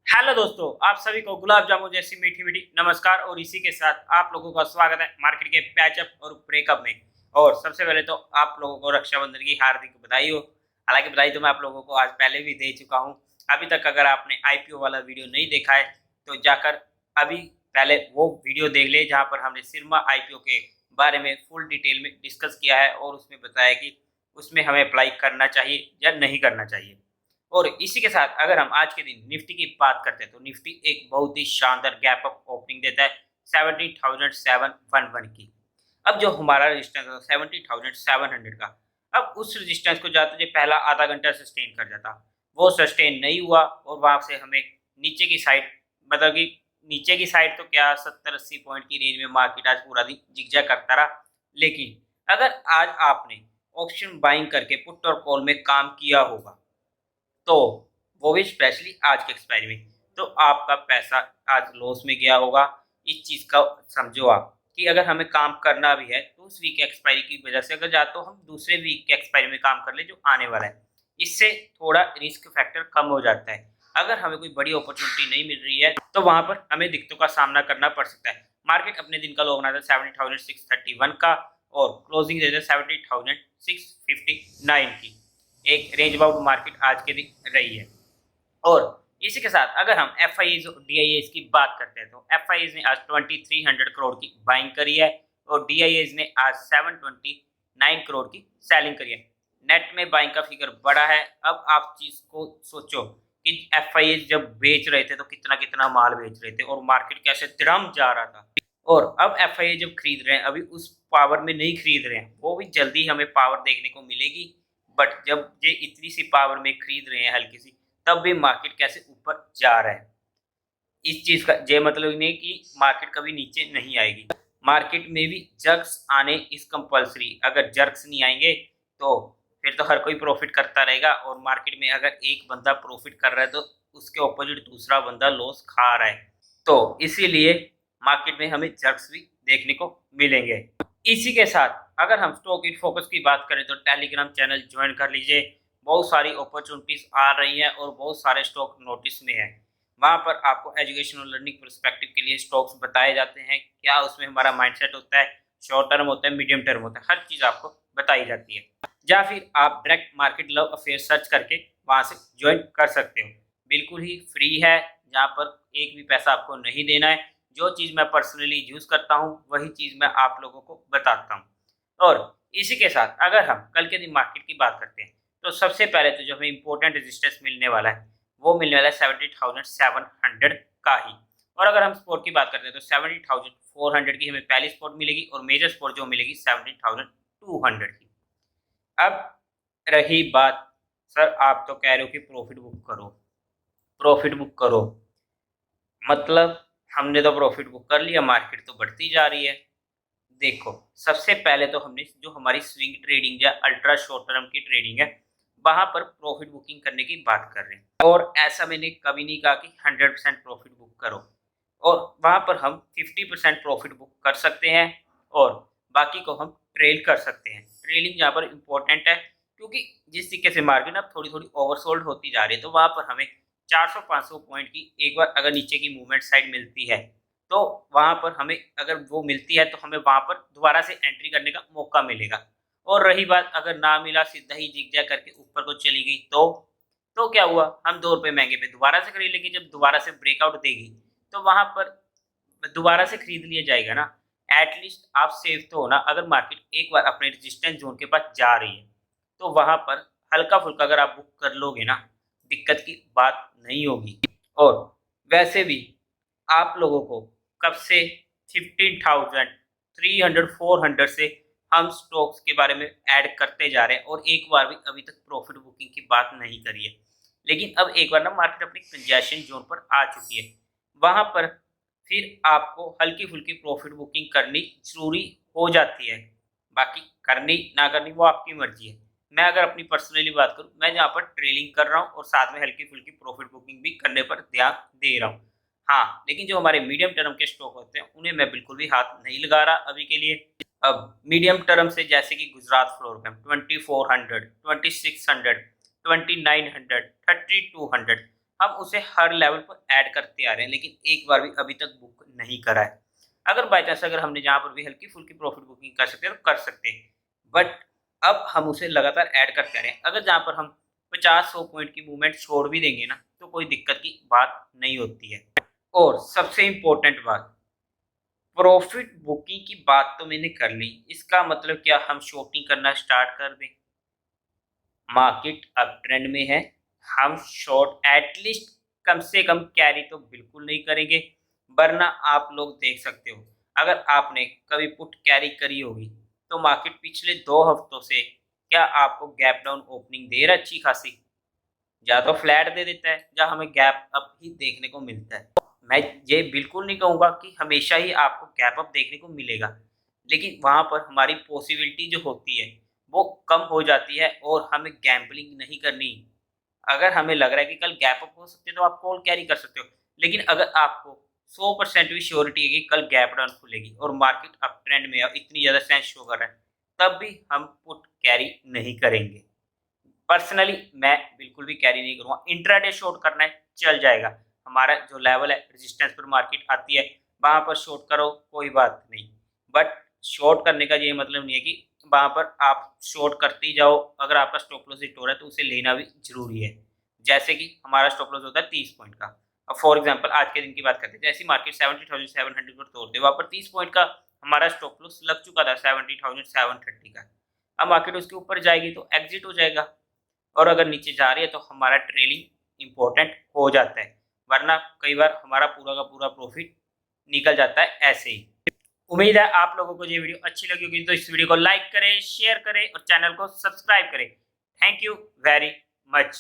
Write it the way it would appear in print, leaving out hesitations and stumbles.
Hello दोस्तों, आप सभी को गुलाब जामुन जैसी मीठी मीठी नमस्कार। और इसी के साथ आप लोगों का स्वागत है मार्केट के पैचअप और ब्रेकअप में। और सबसे पहले तो आप लोगों को रक्षाबंधन की हार्दिक बधाई हो। हालांकि बधाई तो मैं आप लोगों को आज पहले भी दे चुका हूं। अभी तक अगर आपने आईपीओ वाला वीडियो नहीं देखा है तो जाकर अभी पहले वो वीडियो देख ले, जहां पर हमने सिरमा आईपीओ के बारे में फुल डिटेल में डिस्कस किया है और उसमें बताया कि उसमें हमें अप्लाई करना चाहिए या नहीं करना चाहिए। और इसी के साथ अगर हम आज के दिन निफ्टी की बात करते हैं तो निफ्टी एक बहुत ही शानदार गैप अप ओपनिंग देता है 70,711 की। अब जो हमारा रेजिस्टेंस है 70,700 का, अब उस रेजिस्टेंस को जाते जो पहला आधा घंटा सस्टेन कर जाता, वो सस्टेन नहीं हुआ और वहां से हमें नीचे की साइड, मतलब कि नीचे की साइड तो क्या 70-80 पॉइंट की रेंज में मार्केट आज पूरा दिन जिगजैग करता रहा। लेकिन अगर आज आपने ऑप्शन बाइंग करके पुट और कॉल में काम किया होगा, तो वो भी स्पेशली आज के एक्सपायरी में, तो आपका पैसा आज लॉस में गया होगा। इस चीज़ का समझो आप कि अगर हमें काम करना भी है तो उस वीक के एक्सपायरी की वजह से अगर जा तो हम दूसरे वीक के एक्सपायरी में काम कर ले जो आने वाला है। इससे थोड़ा रिस्क फैक्टर कम हो जाता है। अगर हमें कोई बड़ी अपॉर्चुनिटी नहीं मिल रही है तो वहां पर हमें दिक्कतों का सामना करना पड़ सकता है। मार्केट अपने दिन का लो बना था 70,631 का और क्लोजिंग दे था 70,659 की। एक रेंज बाउंड मार्केट आज के दिन रही है। और इसी के साथ अगर हम एफ आई और डी आई एज की बात करते हैं तो एफ आई ने आज 2300 करोड़ की बाइंग करी है और डी आई एज ने आज 729 करोड़ की सेलिंग करी है। नेट में बाइंग का फिगर बड़ा है। अब आप चीज को सोचो कि एफ आई जब बेच रहे थे तो कितना कितना माल बेच रहे थे और मार्केट कैसे तिरम जा रहा था। और अब एफ आई जब खरीद रहे हैं अभी उस पावर में नहीं खरीद रहे हैं, वो भी जल्दी हमें पावर देखने को मिलेगी। बट जब ये इतनी सी पावर में खरीद रहे हैं हल्की सी, तब भी मार्केट कैसे ऊपर जा रहा है। इस चीज का ये मतलब नहीं कि मार्केट कभी नीचे नहीं आएगी। मार्केट में भी जर्क्स आने इस कंपल्सरी। अगर जर्क्स नहीं आएंगे तो फिर तो हर कोई प्रॉफिट करता रहेगा और मार्केट में अगर एक बंदा प्रॉफिट कर रहा है तो उसके ऑपोजिट दूसरा बंदा लॉस खा रहा है। तो इसीलिए मार्केट में हमें जर्क्स भी देखने को मिलेंगे। इसी के साथ अगर हम स्टॉक इन फोकस की बात करें तो टेलीग्राम चैनल ज्वाइन कर लीजिए। बहुत सारी अपॉर्चुनिटीज आ रही हैं और बहुत सारे स्टॉक नोटिस में है। वहाँ पर आपको एजुकेशन और लर्निंग पर्सपेक्टिव के लिए स्टॉक्स बताए जाते हैं, क्या उसमें हमारा माइंडसेट होता है, शॉर्ट टर्म होता है, मीडियम टर्म होता है, हर चीज़ आपको बताई जाती है। या फिर आप direct market love affair search करके वहाँ से ज्वाइन कर सकते हो। बिल्कुल ही फ्री है, जहाँ पर एक भी पैसा आपको नहीं देना है। जो चीज़ मैं पर्सनली यूज़ करता हूँ वही चीज़ मैं आप लोगों को बताता हूँ। और इसी के साथ अगर हम कल के दिन मार्केट की बात करते हैं तो सबसे पहले तो जो हमें इंपॉर्टेंट रेजिस्टेंस मिलने वाला है वो मिलने वाला है 70,700 का ही। और अगर हम स्पोर्ट की बात करते हैं तो 70,400 की हमें पहली स्पोर्ट मिलेगी और मेजर स्पोर्ट जो मिलेगी 70,200 की। अब रही बात, सर आप तो कह रहे हो कि प्रॉफिट बुक करो, प्रॉफिट बुक करो, मतलब हमने तो प्रॉफिट बुक कर लिया, मार्केट तो बढ़ती जा रही है। देखो, सबसे पहले तो हमने जो हमारी स्विंग ट्रेडिंग या अल्ट्रा शॉर्ट टर्म की ट्रेडिंग है वहां पर प्रॉफिट बुकिंग करने की बात कर रहे हैं। और ऐसा मैंने कभी नहीं कहा कि 100% प्रॉफिट बुक करो। और वहां पर हम 50% प्रॉफिट बुक कर सकते हैं और बाकी को हम ट्रेल कर सकते हैं। ट्रेलिंग यहाँ पर इम्पोर्टेंट है क्योंकि जिस तरीके से मार्केट अब थोड़ी थोड़ी ओवरसोल्ड होती जा रही है तो वहां पर हमें 400-500 पॉइंट की एक बार अगर नीचे की मूवमेंट साइड मिलती है तो वहां पर हमें अगर वो मिलती है तो हमें वहां पर दोबारा से एंट्री करने का मौका मिलेगा। और रही बात अगर ना मिला, सीधा ही जिगजैग करके ऊपर को चली गई तो क्या हुआ, हम 2 रुपए महंगे पे दोबारा से खरीद लेंगे। जब दोबारा से ब्रेकआउट देगी तो वहां पर दोबारा से खरीद लिया जाएगा ना। एटलीस्ट आप सेफ तो हो ना। अगर मार्केट एक बार अपने रेजिस्टेंस जोन के पास जा रही है तो वहां पर हल्का फुल्का अगर आप बुक कर लोगे ना, दिक्कत की बात नहीं होगी। और वैसे भी आप लोगों को कब से 15,300 400 से हम स्टॉक्स के बारे में ऐड करते जा रहे हैं और एक बार भी अभी तक प्रॉफिट बुकिंग की बात नहीं करी है। लेकिन अब एक बार ना मार्केट अपनी कंजेशन जोन पर आ चुकी है, वहां पर फिर आपको हल्की फुल्की प्रॉफिट बुकिंग करनी जरूरी हो जाती है। बाकी करनी ना करनी वो आपकी मर्जी है। मैं अगर अपनी पर्सनली बात करूं, मैं यहाँ पर ट्रेलिंग कर रहा हूँ और साथ में हल्की फुल्की प्रॉफिट बुकिंग भी करने पर ध्यान दे रहा हूँ। हाँ, लेकिन जो हमारे मीडियम टर्म के स्टॉक होते हैं उन्हें मैं बिल्कुल भी हाथ नहीं लगा रहा अभी के लिए। अब मीडियम टर्म से जैसे कि गुजरात फ्लोर कैंप 2400, 2600, 2900, 3200, हम उसे हर लेवल पर ऐड करते आ रहे हैं, लेकिन एक बार भी अभी तक बुक नहीं करा है। अगर बाय चांस अगर हमने जहाँ पर भी हल्की-फुल्की प्रॉफिट बुकिंग कर सकते हैं, तो कर सकते हैं। बट अब हम उसे लगातार ऐड करते आ रहे हैं। अगर जहाँ पर हम 50-100 पॉइंट की मूवमेंट छोड़ भी देंगे ना, तो कोई दिक्कत की बात नहीं होती है। और सबसे इम्पोर्टेंट बात, प्रॉफिट बुकिंग की बात तो मैंने कर ली, इसका मतलब क्या हम शॉर्टिंग करना स्टार्ट कर दें? मार्केट अप ट्रेंड में है, हम शॉर्ट एटलीस्ट कम से कम कैरी तो बिल्कुल नहीं करेंगे, वरना आप लोग देख सकते हो, अगर आपने कभी पुट कैरी करी होगी, तो मार्केट पिछले 2 हफ्तों से क्या आपको गैप डाउन ओपनिंग दे रहा है अच्छी खासी? या तो फ्लैट दे देता है, या हमें गैप अप ही देखने को मिलता है। मैं ये बिल्कुल नहीं कहूँगा कि हमेशा ही आपको गैप अप देखने को मिलेगा, लेकिन वहाँ पर हमारी पॉसिबिलिटी जो होती है, वो कम हो जाती है और हमें गैम्बलिंग नहीं करनी। अगर हमें लग रहा है कि कल गैप अप हो सकते है, तो आप कॉल कैरी कर सकते हो। लेकिन अगर आपको 100% भी श्योरिटी है कि कल गैप डाउन खुलेगी और मार्केट अप ट्रेंड में है और इतनी ज़्यादा सेंस शो कर रहा है, तब भी हम पुट कैरी नहीं करेंगे। पर्सनली मैं बिल्कुल भी कैरी नहीं करूँगा। इंट्राडे शॉर्ट करना है, चल जाएगा। हमारा जो लेवल है रेजिस्टेंस पर मार्केट आती है, वहाँ पर शॉर्ट करो कोई बात नहीं। बट शॉर्ट करने का ये मतलब नहीं है कि वहाँ पर आप शॉर्ट करते ही जाओ, अगर आपका स्टॉप लॉस हिट हो रहा है तो उसे लेना भी ज़रूरी है। जैसे कि हमारा स्टॉप लॉस होता है 30 पॉइंट का। अब फॉर एग्ज़ाम्पल आज के दिन की बात करते हैं, जैसे ही मार्केट 70,700 को तोड़ते वहाँ पर 30 पॉइंट का हमारा स्टॉप लॉस लग चुका था 70,730 का। अब मार्केट उसके ऊपर जाएगी तो एग्ज़िट हो जाएगा। और अगर नीचे जा रही है तो हमारा ट्रेलिंग इम्पोर्टेंट हो जाता है, वरना कई बार हमारा पूरा का पूरा प्रॉफिट निकल जाता है ऐसे ही। उम्मीद है आप लोगों को ये वीडियो अच्छी लगी होगी, तो इस वीडियो को लाइक करें, शेयर करें और चैनल को सब्सक्राइब करें। Thank you very much.